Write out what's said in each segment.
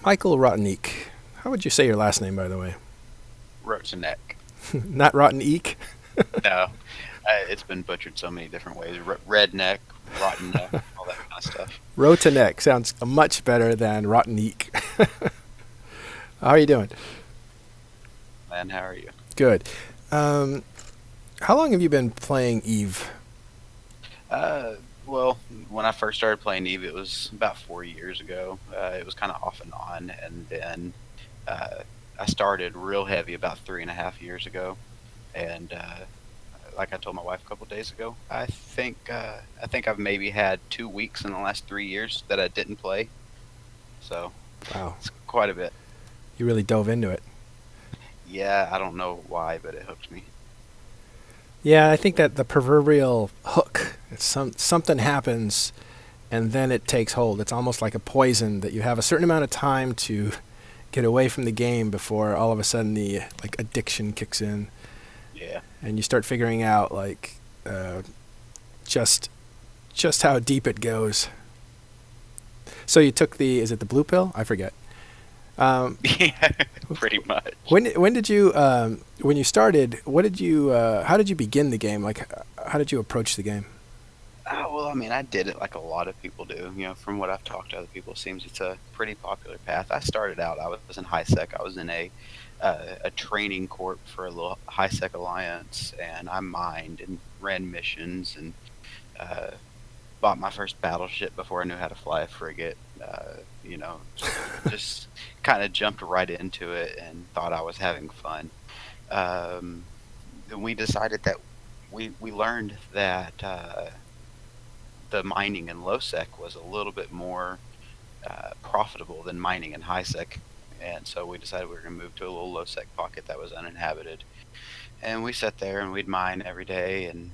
Michael Rotineque. How would you say your last name, by the way? Rotineque. Not Rotten Eek? No, it's been butchered so many different ways. Redneck, rotten neck, all that kind of stuff. Rotineque sounds much better than Rotineque. How are you doing? Man, how are you? Good. Um, how long have you been playing Eve? Uh, well, when I first started playing Eve, it was about 4 years ago. It was kind of off and on, and then uh, I started real heavy about 3.5 years ago. And like I told my wife a couple days ago, I think I've maybe had 2 weeks in the last 3 years that I didn't play. So Wow, it's quite a bit. you really dove into it. Yeah, I don't know why, but it hooked me. Yeah, I think that the proverbial hook. Something happens, and then it takes hold. It's almost like a poison that you have a certain amount of time to get away from the game before all of a sudden the like addiction kicks in, Yeah. and you start figuring out like just just how deep it goes. So you took the is it the blue pill? I forget. Um, Yeah, pretty much. when did you when you started? What did you how did you begin the game? Like how did you approach the game? Well, I mean, I did it like a lot of people do. From what I've talked to other people, it seems it's a pretty popular path. I started out, I was in high sec. I was in a training corp for a little high sec alliance, and I mined and ran missions and uh, bought my first battleship before I knew how to fly a frigate. Just kind of jumped right into it and thought I was having fun. Um, then we decided that we learned that the mining in low sec was a little bit more profitable than mining in high sec. And so we decided we were going to move to a little low sec pocket that was uninhabited. And we sat there and we'd mine every day, and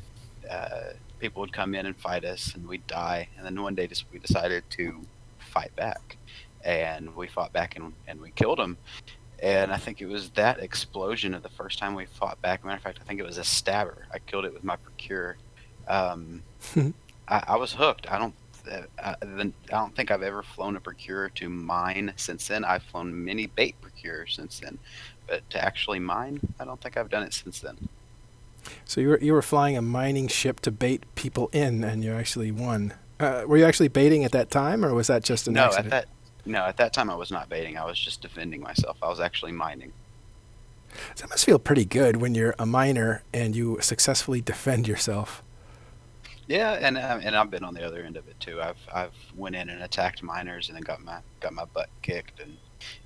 people would come in and fight us, and we'd die. And then one day we decided to fight back. And we fought back, and we killed them. And I think it was that explosion of the first time we fought back. Matter of fact, I think it was a stabber. I killed it with my procure. Um, I was hooked. I don't think I've ever flown a procure to mine since then. I've flown many bait procures since then, but to actually mine, I don't think I've done it since then. So you were flying a mining ship to bait people in, and you actually won. Were you actually baiting at that time, or was that just an No, at accident? that no, at that time I was not baiting. I was just defending myself. I was actually mining. So that must feel pretty good when you're a miner and you successfully defend yourself. Yeah, and I've been on the other end of it too. I've went in and attacked miners and then got my butt kicked. And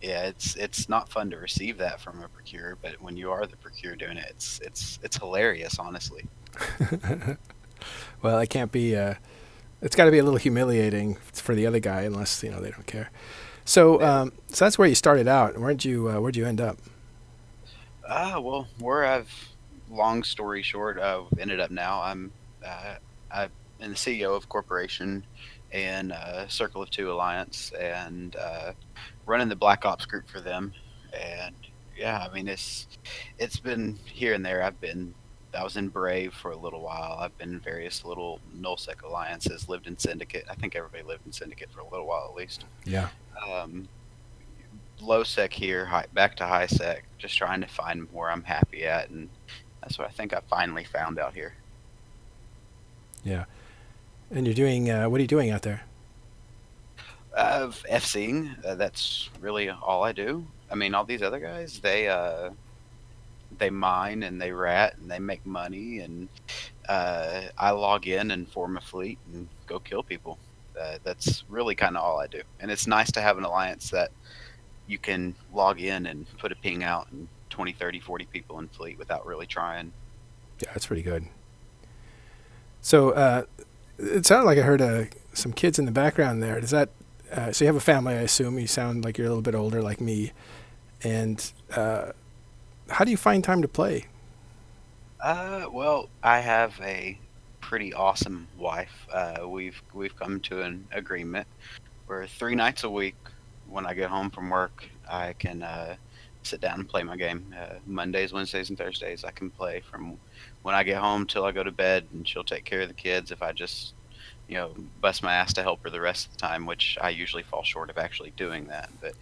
yeah, it's not fun to receive that from a procure, but when you are the procure doing it, it's hilarious, honestly. Well, it can't be. It's got to be a little humiliating for the other guy, unless they don't care. So, Yeah. so that's where you started out. Where'd you end up? Well, where I've long story short, ended up now. Uh, I'm the CEO of a corporation and Circle of Two Alliance, and running the Black Ops group for them. And yeah, I mean it's been here and there. I was in Brave for a little while. I've been in various little nullsec alliances. Lived in Syndicate. I think everybody lived in Syndicate for a little while at least. Yeah, Um, Low sec here, back to high sec. Just trying to find where I'm happy at, and that's what I think I finally found out here. yeah. And you're doing. What are you doing out there? FCing. That's really all I do. I mean, all these other guys, they mine and they rat and they make money, and I log in and form a fleet and go kill people. That's really kind of all I do. And it's nice to have an alliance that you can log in and put a ping out and 20, 30, 40 people in fleet without really trying. Yeah, that's pretty good. So, it sounded like I heard some kids in the background there. Does that? So you have a family, I assume. You sound like you're a little bit older, like me. And how do you find time to play? Well, I have a pretty awesome wife. We've come to an agreement where 3 nights a week, when I get home from work, I can sit down and play my game. Mondays, Wednesdays, and Thursdays, I can play from when I get home till I go to bed, and she'll take care of the kids. If I just bust my ass to help her the rest of the time, which I usually fall short of actually doing that. But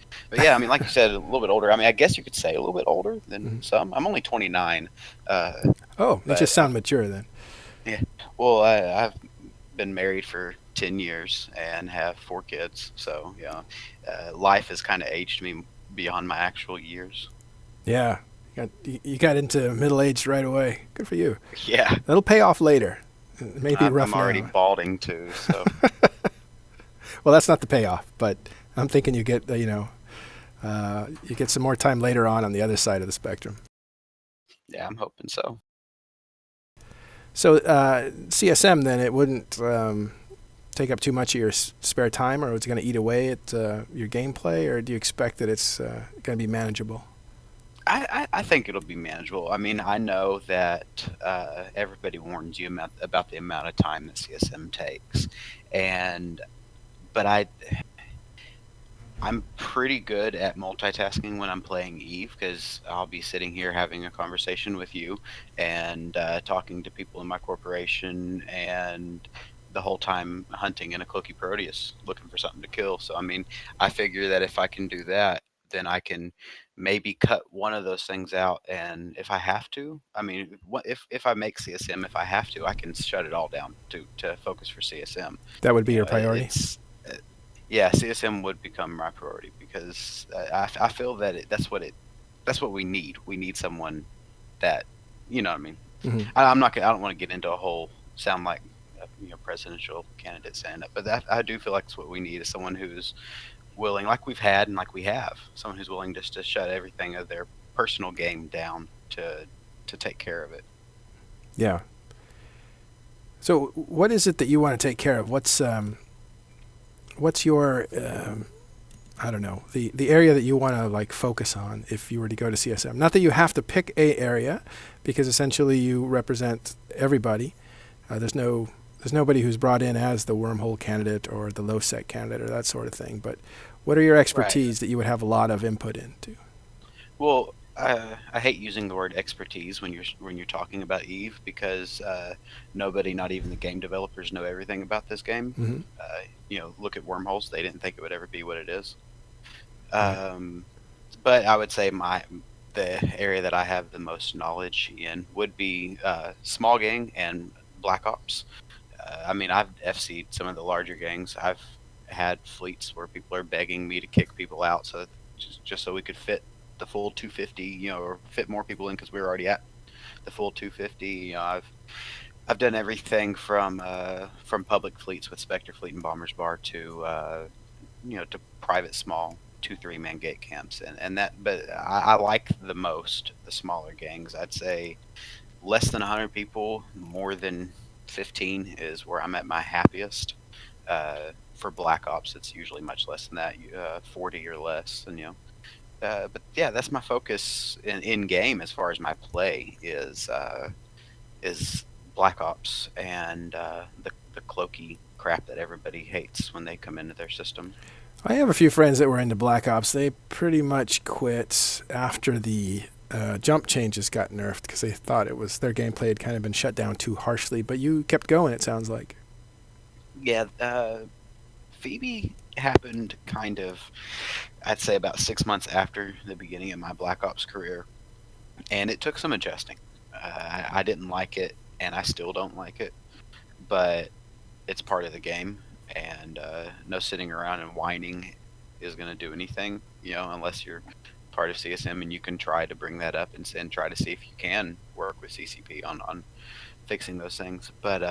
yeah, I mean, like you said, a little bit older. I mean, I guess you could say a little bit older than Mhm. some. I'm only 29, uh, Oh, you but just sound mature then. yeah. Well, I've been married for 10 years and have 4 kids, so life has kind of aged me beyond my actual years. Yeah, you got into middle age right away. Good for you. Yeah, That'll pay off later. It may be I'm rough already now. balding too, so Well, that's not the payoff, but I'm thinking you get you get some more time later on the other side of the spectrum. yeah, I'm hoping so. So CSM then it wouldn't take up too much of your spare time, or it's going to eat away at your gameplay, or do you expect that it's going to be manageable? I think it'll be manageable. I mean, I know that everybody warns you about the amount of time that CSM takes, and but I'm pretty good at multitasking when I'm playing Eve because I'll be sitting here having a conversation with you and talking to people in my corporation and the whole time hunting in a Cloaky Proteus looking for something to kill. So, I mean, I figure that if I can do that, then I can maybe cut one of those things out. And if I have to, I mean, if I make CSM, if I have to, I can shut it all down to focus for CSM. That would be You your know, priority. it's yeah, CSM would become my priority because I feel that that's what we need. We need someone that what I mean. Hmm. I'm not gonna, I don't want to get into a whole sound like presidential candidate saying it, but I do feel like it's what we need is someone who's willing, like we've had and like we have, someone who's willing just to shut everything of their personal game down to take care of it. Yeah. So what is it that you want to take care of? What's your I don't know, the area that you want to like focus on if you were to go to CSM. Not that you have to pick a area, because essentially you represent everybody. There's nobody who's brought in as the wormhole candidate or the low sec candidate or that sort of thing. But what are your Right. expertise that you would have a lot of input into? Well, I hate using the word expertise when you're talking about Eve because nobody, not even the game developers, know everything about this game. Mm-hmm. Look at wormholes; they didn't think it would ever be what it is. Right. Um, but I would say the area that I have the most knowledge in would be small gang and Black Ops. I mean, I've FC'd some of the larger gangs. I've had fleets where people are begging me to kick people out just so we could fit the full 250, or fit more people in because we were already at the full 250. I've done everything from public fleets with Spectre Fleet and Bombers Bar to to private small 2-3 man gate camps and that. But I like the most the smaller gangs. I'd say less than 100 people, more than 15 is where I'm at my happiest. For Black Ops, it's usually much less than that, 40 or less. And but yeah, that's my focus in game as far as my play is Black Ops and the cloaky crap that everybody hates when they come into their system. I have a few friends that were into Black Ops. They pretty much quit after the jump changes got nerfed because they thought it was their gameplay had kind of been shut down too harshly. But you kept going. It sounds like. Yeah, Phoebe happened kind of, I'd say, about 6 months after the beginning of my Black Ops career, and it took some adjusting. I didn't like it, and I still don't like it, but it's part of the game, and no sitting around and whining is going to do anything, unless you're part of CSM and you can try to bring that up and try to see if you can work with CCP on fixing those things. But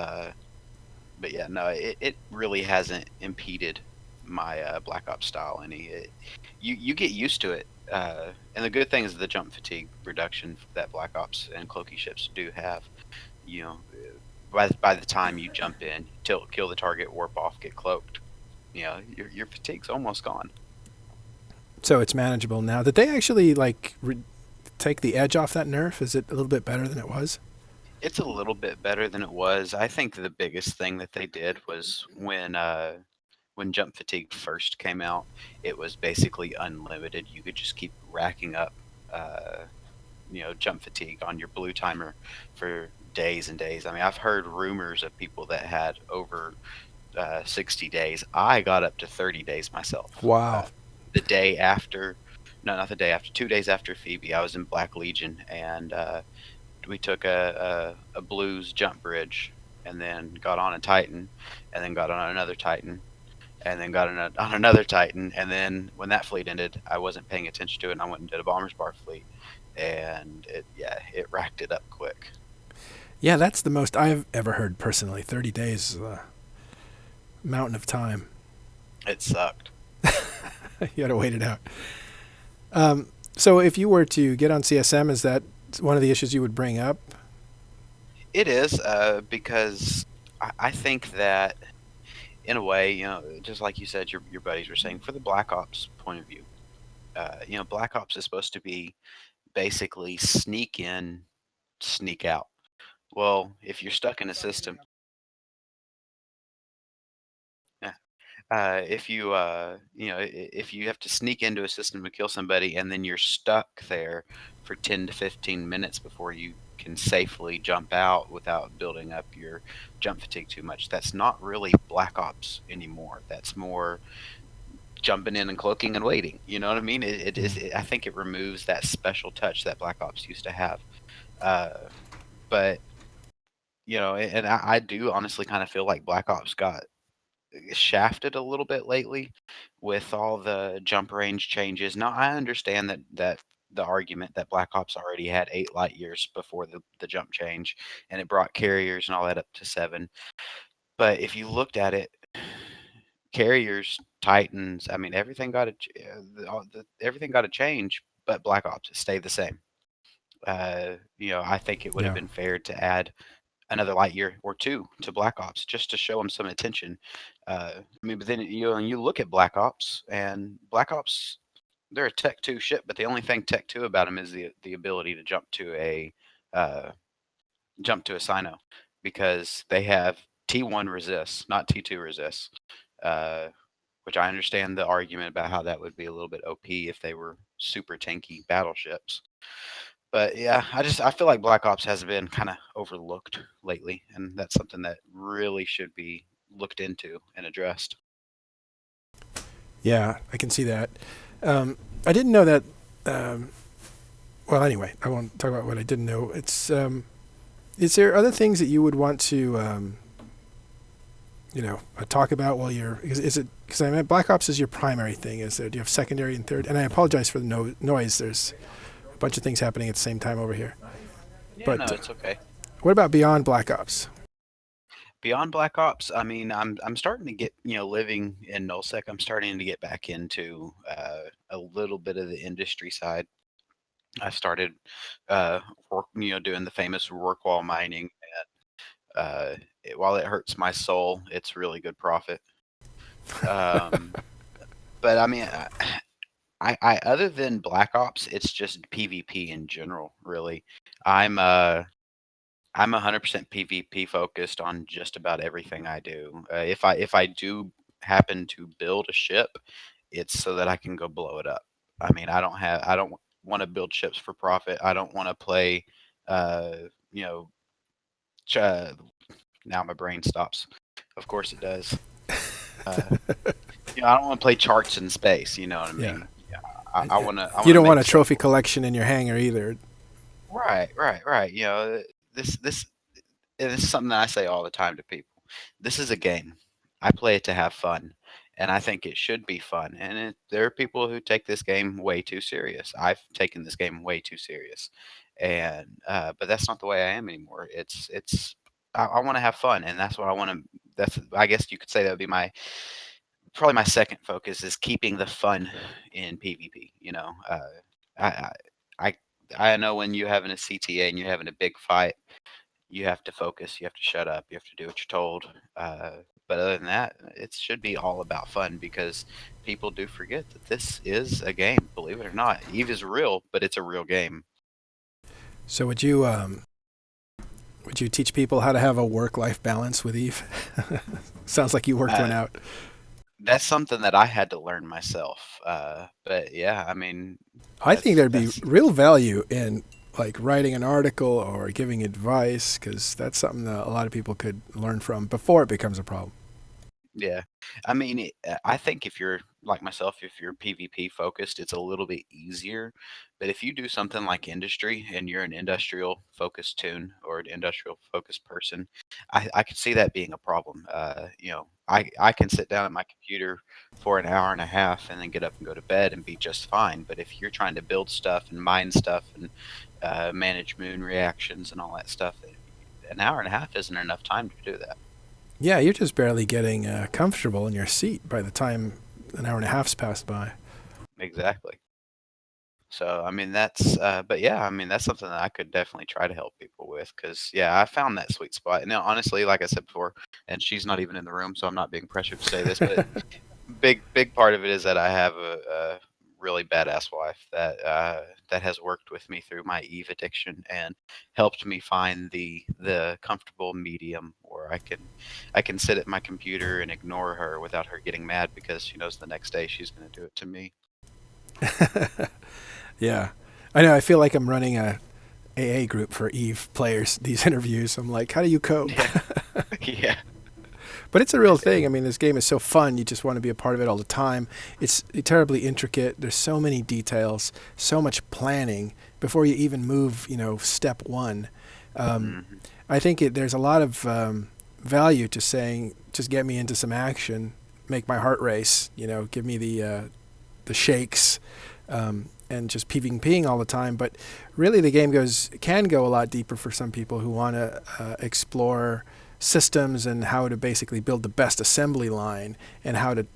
yeah, no, it really hasn't impeded my Black Ops style any. You get used to it, and the good thing is the jump fatigue reduction that Black Ops and Cloaky ships do have. You know, by the time you jump in, kill the target, warp off, get cloaked. Your fatigue's almost gone. So it's manageable now. Did they actually take the edge off that nerf? Is it a little bit better than it was? It's a little bit better than it was. I think the biggest thing that they did was when jump fatigue first came out, it was basically unlimited. You could just keep racking up uh, jump fatigue on your blue timer for days and days. I mean, I've heard rumors of people that had over 60 days. I got up to 30 days myself. Wow. The day after, no, not the day after, 2 days after Phoebe, I was in Black Legion, and we took a blues jump bridge, and then got on a Titan, and then got on another Titan, and then got on another Titan, and then when that fleet ended, I wasn't paying attention to it, and I went and did a Bombers Bar fleet, and it racked it up quick. Yeah, that's the most I've ever heard personally. 30 days is a mountain of time. It sucked. You got to wait it out. So if you were to get on CSM, is that one of the issues you would bring up? It is because I think that in a way, just like you said, your buddies were saying, for the Black Ops point of view, Black Ops is supposed to be basically sneak in, sneak out. Well, if you're stuck in a system, yeah, if you have to sneak into a system to kill somebody and then you're stuck there for 10 to 15 minutes before you can safely jump out without building up your jump fatigue too much, that's not really Black Ops anymore. That's more jumping in and cloaking and waiting. You know what I mean? I think it removes that special touch that Black Ops used to have. Uh, but and I do honestly kind of feel like Black Ops got shafted a little bit lately with all the jump range changes. Now I understand that the argument that Black Ops already had 8 light years before the jump change, and it brought carriers and all that up to 7. But if you looked at it, carriers, Titans, I mean everything got everything got a change, but Black Ops stayed the same. I think it would have Yeah. been fair to add another light year or two to Black Ops just to show them some attention. I mean, but then you look at Black Ops, and Black Ops, they're a Tech 2 ship, but the only thing Tech 2 about them is the ability to uh, jump to a Sino, because they have T1 resists, not T2 resists. Uh, which I understand the argument about how that would be a little bit OP if they were super tanky battleships. But yeah, I feel like Black Ops has been kind of overlooked lately, and that's something that really should be looked into and addressed. Yeah, I can see that. I didn't know that. Um, well, anyway, I won't talk about what I didn't know. Is there other things that you would want to, talk about while you're? Is it because I mean Black Ops is your primary thing? Is there? Do you have secondary and third? And I apologize for the noise. There's a bunch of things happening at the same time over here. Yeah, no, But it's okay. what about beyond Black Ops? Beyond Black Ops, I mean, I'm starting to get, living in nullsec, I'm starting to get back into a little bit of the industry side. I started doing the famous work while mining. While it hurts my soul, it's really good profit. Um, but I mean, I other than Black Ops, it's just PvP in general, really. I'm uh I'm 100% PvP focused on just about everything I do. If I do happen to build a ship, it's so that I can go blow it up. I don't want to build ships for profit. I don't want to play uh you know ch- uh, now my brain stops. Of course it does. Uh I don't want to play charts in space, you know what I Yeah. mean? Yeah, I want to I You want to don't want make a trophy simple. collection in your hangar either. Right, right, right. This and this is something that I say all the time to people. This is a game. I play it to have fun, and I think it should be fun. And there are people who take this game way too serious. I've taken this game way too serious, and but that's not the way I am anymore. I want to have fun, and that's what I want to. That's I guess you could say that would be my probably my second focus is keeping the fun in PvP. I I I I know when you're having a CTA and you're having a big fight, you have to focus, you have to shut up, you have to do what you're told. Uh, but other than that, it should be all about fun, because people do forget that this is a game. Believe it or not, Eve is real, but it's a real game. So would you teach people how to have a work-life balance with Eve? Sounds like you worked one Uh, out. that's something that I had to learn myself. But yeah, I mean, I think there'd be that's real value in like writing an article or giving advice, because that's something that a lot of people could learn from before it becomes a problem. Yeah. I mean, I think if you're like myself, if you're PvP focused, it's a little bit easier. But if you do something like industry and you're an industrial focused tune or an industrial focused person, I could see that being a problem. I can sit down at my computer for an hour and a half and then get up and go to bed and be just fine. But if you're trying to build stuff and mine stuff and manage moon reactions and all that stuff, an hour and a half isn't enough time to do that. Yeah, you're just barely getting comfortable in your seat by the time an hour and a half's passed by. Exactly. So, I mean, but yeah, I mean, that's something that I could definitely try to help people with because, yeah, I found that sweet spot. Now, honestly, like I said before, and she's not even in the room, so I'm not being pressured to say this, but big part of it is that I have a really badass wife that has worked with me through my Eve addiction and helped me find the comfortable medium where I can sit at my computer and ignore her without her getting mad because she knows the next day she's going to do it to me. Yeah, I know. I feel like I'm running a AA group for Eve players. These interviews, I'm like, how do you cope? Yeah, yeah. But it's a real thing. I mean, this game is so fun. You just want to be a part of it all the time. It's terribly intricate. There's so many details, so much planning before you even move. Step one. Um, Mhm. I think there's a lot of value to saying, just get me into some action, make my heart race. Give me the shakes, and just PvPing all the time. But really, the game can go a lot deeper for some people who want to explore systems and how to basically build the best assembly line and how to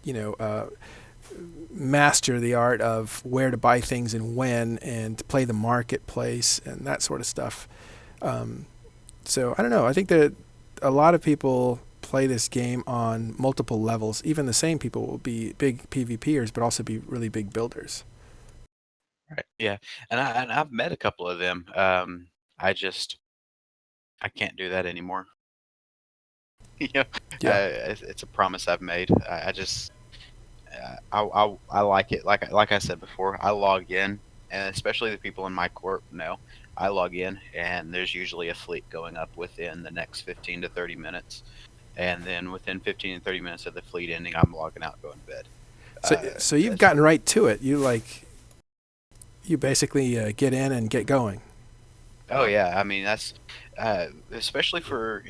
master the art of where to buy things and when and to play the marketplace and that sort of stuff. Um, so I don't know. I think that a lot of people play this game on multiple levels. Even the same people will be big PvPers, but also be really big builders. Right. Yeah, and I've met a couple of them. I just I can't do that anymore. You know, Yeah. it's a promise I've made. I just I like it. Like I said before, I log in, and especially the people in my corp know. I log in, and there's usually a fleet going up within the next 15 to 30 minutes, and then within 15 to 30 minutes of the fleet ending, I'm logging out, going to bed. So you've That's gotten right to it. You basically get in and get going. Oh yeah, I mean especially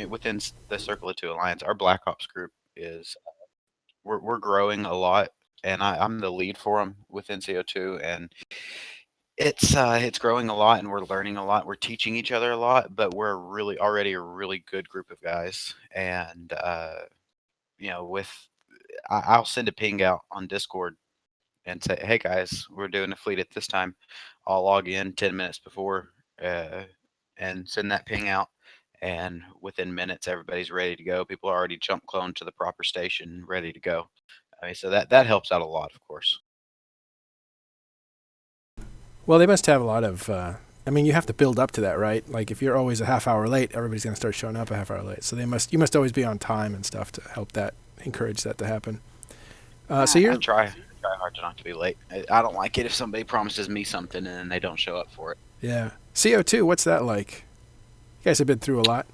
within the Circle of Two Alliance. Our Black Ops group is we're growing a lot, and I'm the lead for them within CO2, and it's growing a lot, and we're learning a lot. We're teaching each other a lot, but we're really already a really good group of guys, and with I'll send a ping out on Discord and say, "Hey guys, we're doing a fleet at this time." I'll log in 10 minutes before uh, and send that ping out. And within minutes, everybody's ready to go. People are already jump cloned to the proper station, ready to go. I mean, so that helps out a lot, of course. Well, they must have a lot of. I mean, you have to build up to that, right? Like if you're always a half hour late, everybody's going to start showing up a half hour late. So you must always be on time and stuff to help encourage that to happen. So I you're, try hard to not to be late. I don't like it if somebody promises me something and then they don't show up for it. yeah. CO2, what's that like? You guys have been through a lot.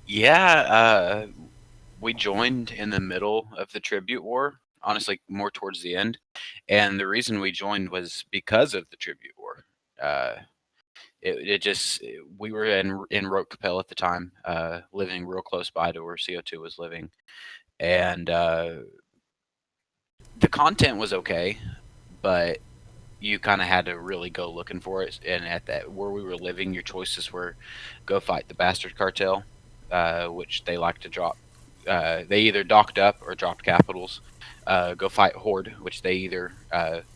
Yeah, we joined in the middle of the tribute war. Honestly, more towards the end, and the reason we joined was because of the tribute war. Uh, it just we were in Rote Capel at the time, living real close by to where CO2 was living, and the content was okay, but you kind of had to really go looking for it. And at that where we were living, your choices were go fight the Bastard Cartel, which they like to drop. They either docked up or dropped capitals. Go fight Horde, which they either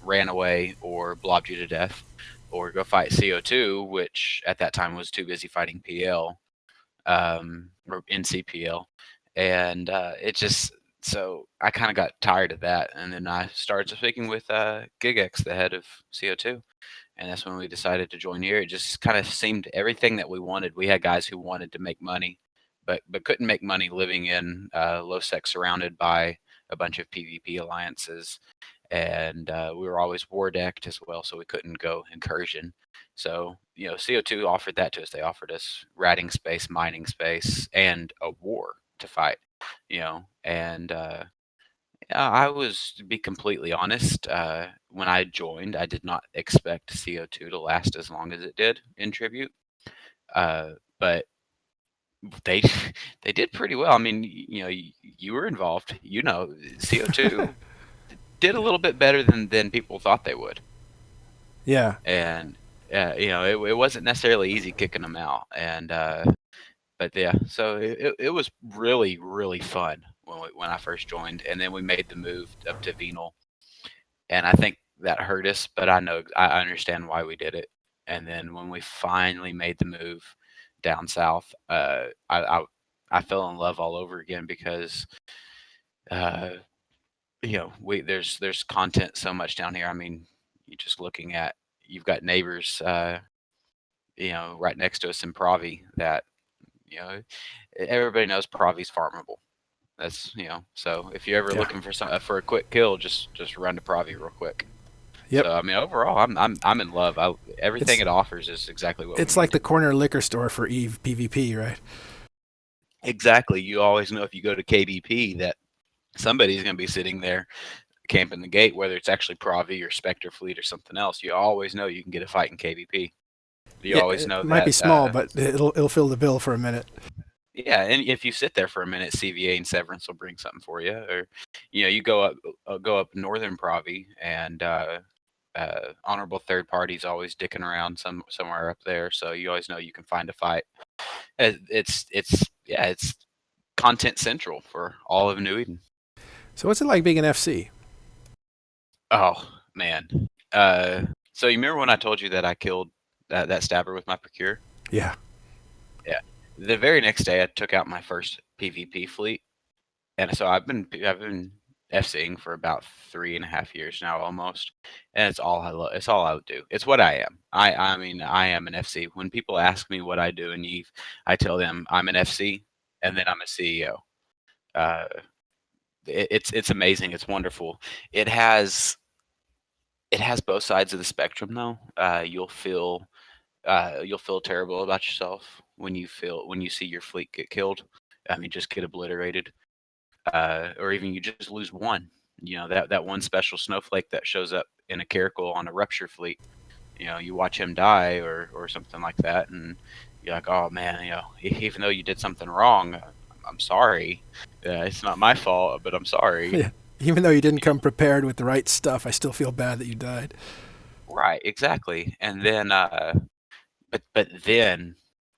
ran away or blobbed you to death, or go fight CO2, which at that time was too busy fighting PL or NCPL, and it just so I kind of got tired of that, and then I started speaking with GigX, the head of CO2, and that's when we decided to join here. It just kind of seemed everything that we wanted. We had guys who wanted to make money, but couldn't make money living in low sec, surrounded by a bunch of PvP alliances, and we were always war decked as well, so we couldn't go incursion. So CO2 offered that to us. They offered us ratting space, mining space, and a war to fight. And I was, to be completely honest, when I joined, I did not expect CO2 to last as long as it did in tribute. But they they did pretty well. I mean, you were involved. CO2 did a little bit better than people thought they would, Yeah. and it wasn't necessarily easy kicking them out. And but yeah, so it was really really fun when I first joined, and then we made the move up to Venal, and I think that hurt us, but I understand why we did it. And then when we finally made the move down south, I fell in love all over again because uh, we there's content so much down here. I mean, you just looking at you've got neighbors, right next to us in Pravi that you know everybody knows Pravi's farmable. That's so if you're ever Yeah. looking for a quick kill, just run to Pravi real quick. Yep. So I mean, overall, I'm in love. Everything It's it offers is exactly what we it's like the needed. corner liquor store for Eve PvP, right? Exactly. You always know if you go to KBP that somebody's going to be sitting there camping the gate, whether it's actually Pravi or Spectre Fleet or something else. You always know you can get a fight in KBP. You Yeah, always it know might be that. small, but it'll fill the bill for a minute. Yeah, and if you sit there for a minute, CVA and Severance will bring something for you. Or, you go up Northern Pravi, and honorable third parties always dicking around somewhere up there. So you always know you can find a fight. It's content central for all of New Eden. So what's it like being an FC? Oh man. So you remember when I told you that I killed that stabber with my procure? Yeah. Yeah. The very next day, I took out my first PvP fleet, and so I've been FCing for about 3.5 years now, almost, and it's all I love. It's all I do. It's what I am. I mean, I am an FC. When people ask me what I do in Eve, I tell them I'm an FC, and then I'm a CEO. Uh, it's amazing. It's wonderful. It has it has both sides of the spectrum, though. You'll feel terrible about yourself when you see your fleet get killed. I mean, just get obliterated, or even you just lose one. That one special snowflake that shows up in a caracal on a rupture fleet. You watch him die or something like that, and you're like, oh man, even though you did something wrong, I'm sorry. It's not my fault, but I'm sorry. Yeah. Even though you didn't come prepared with the right stuff, I still feel bad that you died. Right, exactly. And then, but then,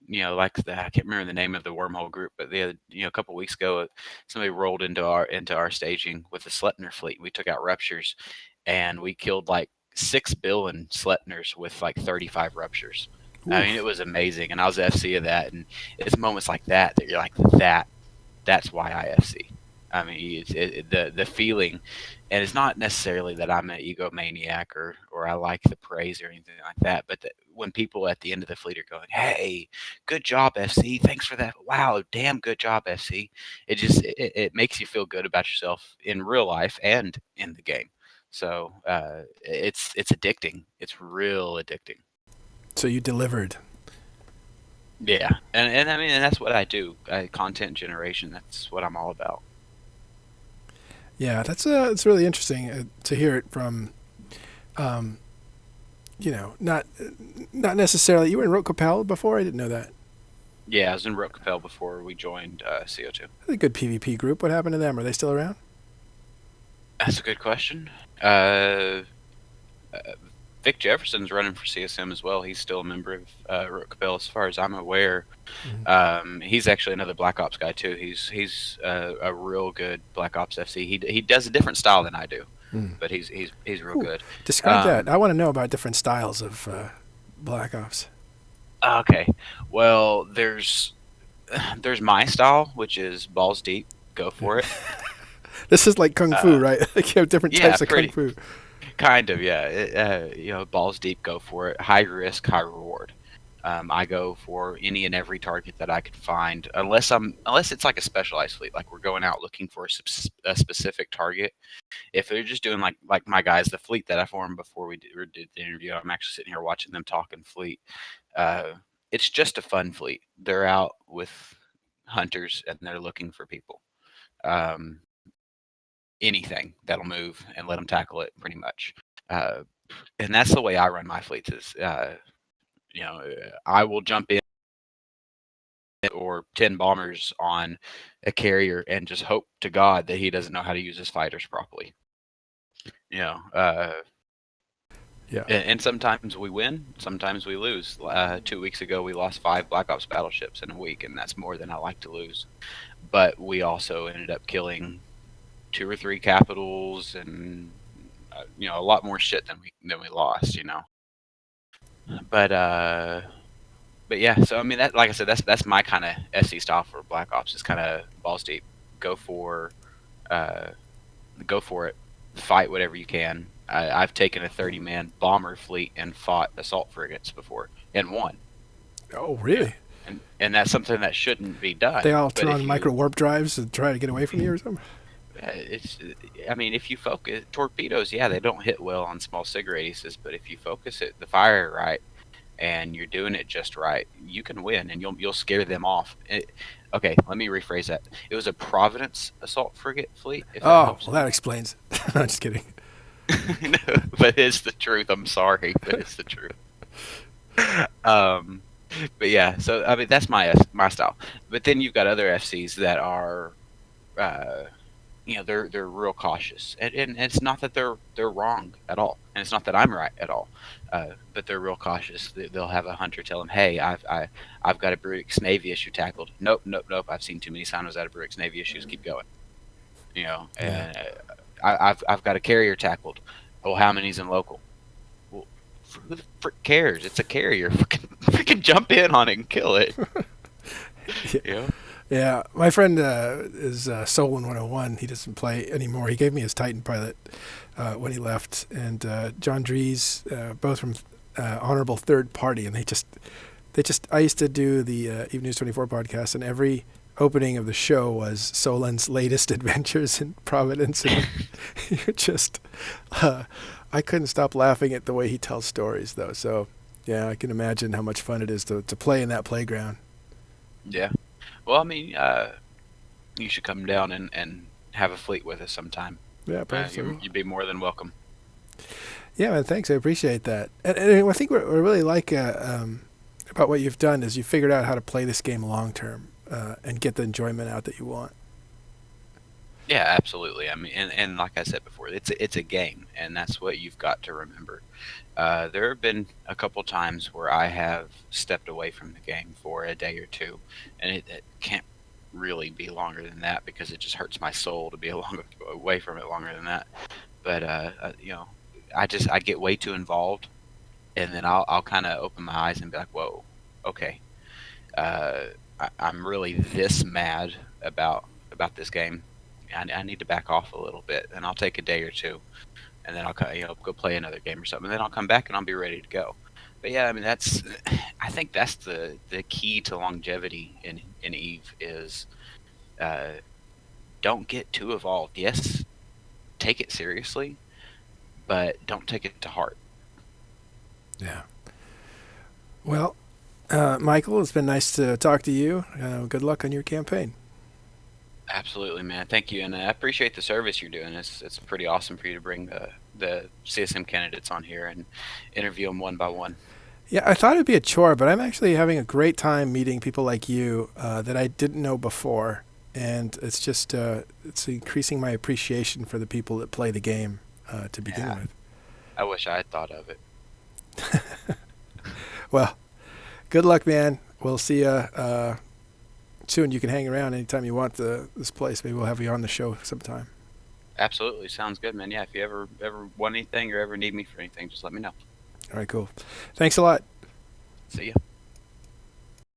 like I can't remember the name of the wormhole group, but a couple weeks ago, somebody rolled into our staging with the Sletner fleet. We took out ruptures, and we killed like 6 billion Sletners with like 35 ruptures. I mean, it Oof. was amazing, and I was FC of that. And it's moments like that you're like, that's why I FC. I mean, the feeling, and it's not necessarily that I'm an egomaniac or I like the praise or anything like that, but when people at the end of the fleet are going, "Hey, good job, FC! Thanks for that! Wow, damn good job, FC!" It makes you feel good about yourself in real life and in the game. So it's addicting. It's real addicting. So you delivered. Yeah, and I mean, and that's what I do. Content generation. That's what I'm all about. Yeah, that's it's really interesting to hear it from, um, not necessarily. You were in Rokapel before. I didn't know that. Yeah, I was in Rote Capel before we joined CO2. That's a good PvP group. What happened to them? Are they still around? That's a good question. Uh, uh, Vic Jefferson's running for CSM as well. He's still a member of Rote Capel, as far as I'm aware. Mm. He's actually another Black Ops guy too. He's a real good Black Ops FC. He does a different style than I do, Mm. but he's real Ooh, good. describe that. I Um, want to know about different styles of Black Ops. okay, well there's my style, which is balls deep, go for it. This is like kung fu, Uh, right? Like you have different yeah, types of kung pretty. fu. Kind of, yeah. Balls deep, go for it. High risk, high reward. I go for any and every target that I can find, unless it's like a specialized fleet, like we're going out looking for a specific target. If they're just doing like my guys, the fleet that I formed before we did the interview, I'm actually sitting here watching them talking fleet. Uh, it's just a fun fleet. They're out with hunters and they're looking for people. Um, Anything that'll move and let them tackle it, pretty much. Uh, and that's the way I run my fleets. I will jump in or 10 bombers on a carrier and just hope to God that he doesn't know how to use his fighters properly. You know, Yeah. and sometimes we win, sometimes we lose. 2 weeks ago, we lost 5 Black Ops battleships in a week, and that's more than I like to lose. But we also ended up killing 2 or 3 capitals and a lot more shit than we lost. But but yeah, so I mean that, like I said, that's my kind of SC style for Black Ops. It's kind of balls deep. Go for uh, go for it. Fight whatever you can. I've taken a 30-man bomber fleet and fought assault frigates before and won. Oh, Yeah, really? and that's something that shouldn't be They done. all But turn on if micro you, warp drives to try to get away from you or something? it's, I mean, if you focus torpedoes, yeah, they don't hit well on small sig radiuses, but if you focus the fire right and you're doing it just right, you can win and you'll scare them off. Okay, let me rephrase that. It was a Providence assault frigate fleet, if that Oh, helps well, that any. explains. I'm just kidding. No, but it's the truth. I'm sorry, but it's the truth. Um, but yeah, so I mean that's my style. But then you've got other FCs that are, uh, they're real cautious, and it's not that they're wrong at all, and it's not that I'm right at all, but they're real cautious. They'll have a hunter tell them, "Hey, I've got a Brewix Navy issue tackled." Nope, nope, nope. I've seen too many signals out of Brewix Navy issues. Keep going. Yeah. And I've got a carrier tackled. Oh, how many's in local? Well, who the frick cares? It's a carrier. Freaking jump in on it and kill it. You know? Yeah, my friend is Solon 101. He doesn't play anymore. He gave me his Titan pilot when he left, and John Dries, both from Honorable Third Party, and they just. I used to do the Even News 24 podcast, and every opening of the show was Solon's latest adventures in Providence, and you're just, I couldn't stop laughing at the way he tells stories, though. So, yeah, I can imagine how much fun it is to play in that playground. Yeah. Well, I mean, you should come down and have a fleet with us sometime. Yeah, perhaps I You, will. you'd be more than welcome. Yeah, man, thanks. I appreciate that. And I think what I really like about what you've done is you figured out how to play this game long term and get the enjoyment out that you want. Yeah, absolutely. I mean, and like I said before, it's a game, and that's what you've got to remember. There have been a couple times where I have stepped away from the game for a day or two, and it can't really be longer than that because it just hurts my soul to be away from it longer than that. But I get way too involved, and then I'll kind of open my eyes and be like, whoa, okay, uh, I'm really this mad about this game. I need to back off a little bit, and I'll take a day or two, and then I'll go play another game or something. And then I'll come back and I'll be ready to go. But yeah, I mean I think that's the key to longevity in Eve is, uh, don't get too involved. Yes, take it seriously, but don't take it to heart. Yeah. Well, Michael, it's been nice to talk to you. Good luck on your campaign. Absolutely, man. Thank you, and I appreciate the service you're doing. It's pretty awesome for you to bring the CSM candidates on here and interview them one by one. Yeah, I thought it'd be a chore, but I'm actually having a great time meeting people like you that I didn't know before, and it's increasing my appreciation for the people that play the game to begin Yeah, with. I wish I had thought of it. Well, good luck, man. We'll see you soon. You can hang around anytime you want this place. Maybe we'll have you on the show sometime. Absolutely, sounds good, man. Yeah, if you ever want anything or ever need me for anything, just let me know. All right, cool. Thanks a lot. See ya.